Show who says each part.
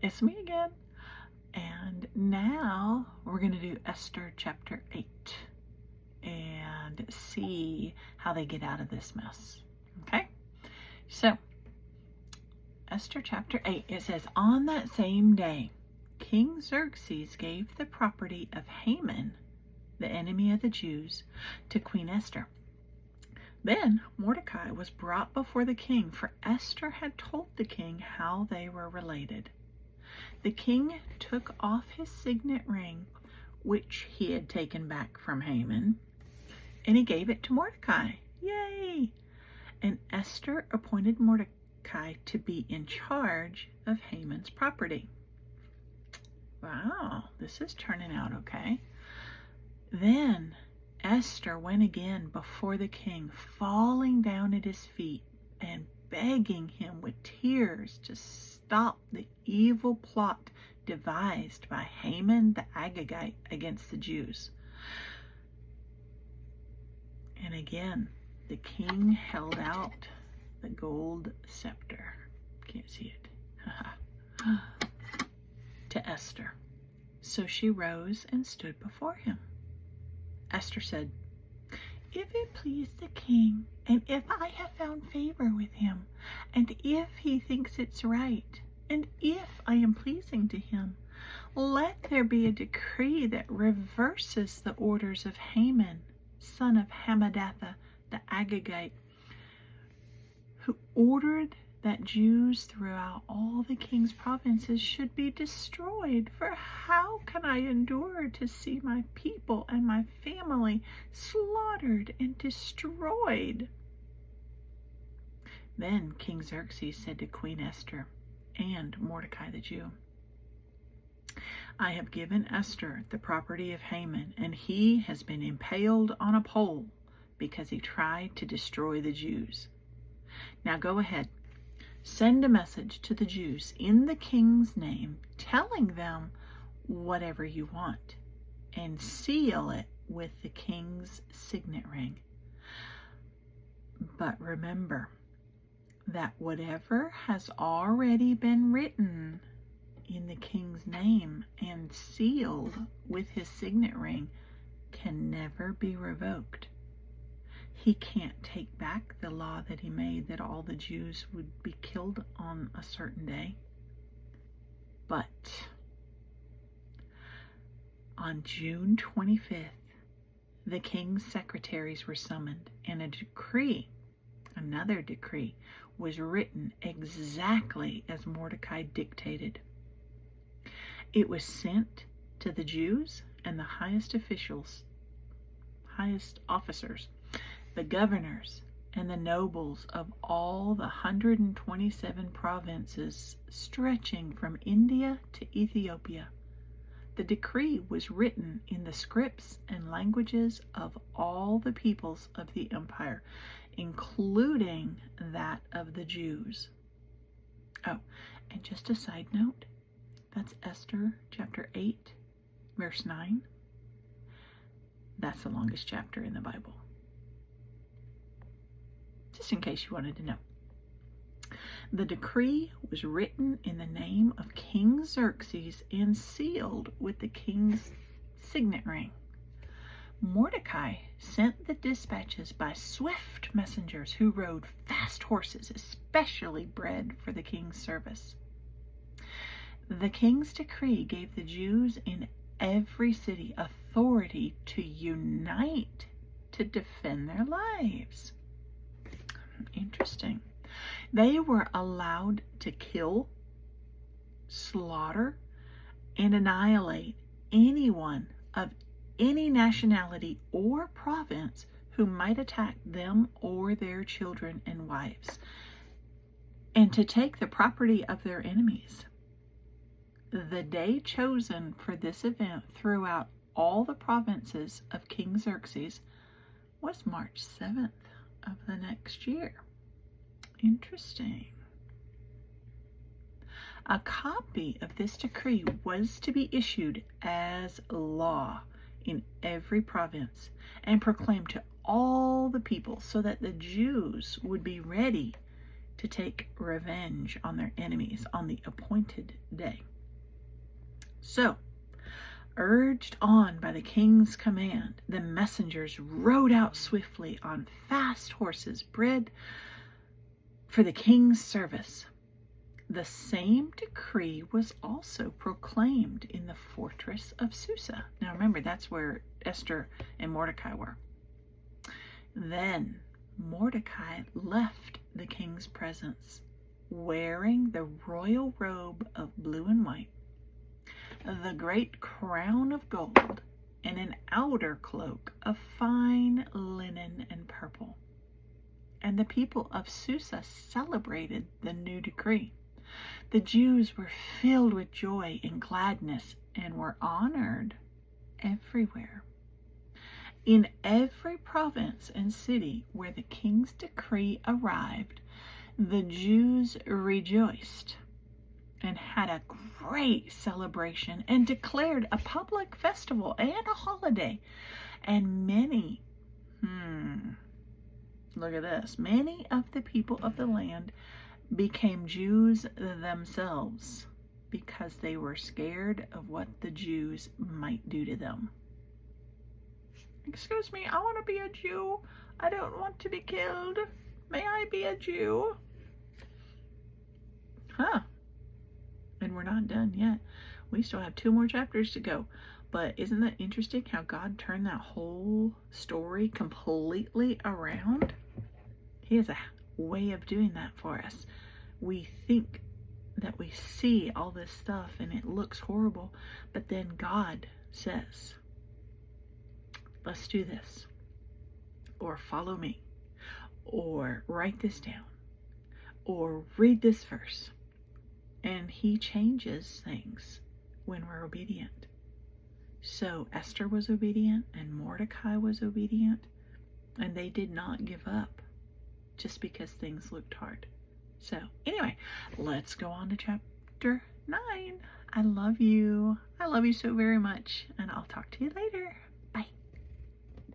Speaker 1: It's me again. And now we're going to do Esther chapter 8 and see how they get out of this mess. Okay? So, Esther chapter 8, it says, on that same day, King Xerxes gave the property of Haman, the enemy of the Jews, to Queen Esther. Then Mordecai was brought before the king, for Esther had told the king how they were related. The king took off his signet ring, which he had taken back from Haman, and he gave it to Mordecai. Yay! And Esther appointed Mordecai to be in charge of Haman's property. Wow, this is turning out okay. Then Esther went again before the king, falling down at his feet and begging him with tears to stop the evil plot devised by Haman the Agagite against the Jews. And again, the king held out the gold scepter. Can't see it. To Esther. So she rose and stood before him. Esther said, if it please the king, and if I have found favor with him, and if he thinks it's right, and if I am pleasing to him, let there be a decree that reverses the orders of Haman, son of Hammedatha the Agagite, who ordered that Jews throughout all the king's provinces should be destroyed. For how can I endure to see my people and my family slaughtered and destroyed? Then King Xerxes said to Queen Esther and Mordecai the Jew, I have given Esther the property of Haman, and he has been impaled on a pole because he tried to destroy the Jews. Now go ahead. Send a message to the Jews in the king's name, telling them whatever you want, and seal it with the king's signet ring. But remember that whatever has already been written in the king's name and sealed with his signet ring can never be revoked. He can't take back the law that he made that all the Jews would be killed on a certain day. But on June 25th, the king's secretaries were summoned, and another decree, was written exactly as Mordecai dictated. It was sent to the Jews and the highest officers, the governors, and the nobles of all the 127 provinces stretching from India to Ethiopia. The decree was written in the scripts and languages of all the peoples of the empire, including that of the Jews. Oh, and just a side note, that's Esther chapter 8, verse 9. That's the longest chapter in the Bible. Just in case you wanted to know. The decree was written in the name of King Xerxes and sealed with the king's signet ring. Mordecai sent the dispatches by swift messengers who rode fast horses, especially bred for the king's service. The king's decree gave the Jews in every city authority to unite to defend their lives. Interesting. They were allowed to kill, slaughter, and annihilate anyone of any nationality or province who might attack them or their children and wives, and to take the property of their enemies. The day chosen for this event throughout all the provinces of King Xerxes was March 7th of the next year. Interesting. A copy of this decree was to be issued as law in every province and proclaimed to all the people, so that the Jews would be ready to take revenge on their enemies on the appointed day. So, urged on by the king's command, the messengers rode out swiftly on fast horses bred for the king's service. The same decree was also proclaimed in the fortress of Susa. Now remember, that's where Esther and Mordecai were. Then Mordecai left the king's presence, wearing the royal robe of blue and white, the great crown of gold, and an outer cloak of fine linen and purple. And the people of Susa celebrated the new decree. The Jews were filled with joy and gladness and were honored everywhere. In every province and city where the king's decree arrived, the Jews rejoiced and had a great celebration and declared a public festival and a holiday. And many, look at this, many of the people of the land became Jews themselves because they were scared of what the Jews might do to them. Excuse me, I want to be a Jew. I don't want to be killed. May I be a Jew? And we're not done yet. We still have 2 more chapters to go. But isn't that interesting how God turned that whole story completely around? He has a way of doing that for us. We think that we see all this stuff and it looks horrible, but then God says, let's do this, or follow me, or write this down, or read this verse. And he changes things when we're obedient. So Esther was obedient and Mordecai was obedient, and they did not give up just because things looked hard. So anyway, let's go on to chapter 9. I love you. I love you so very much, and I'll talk to you later.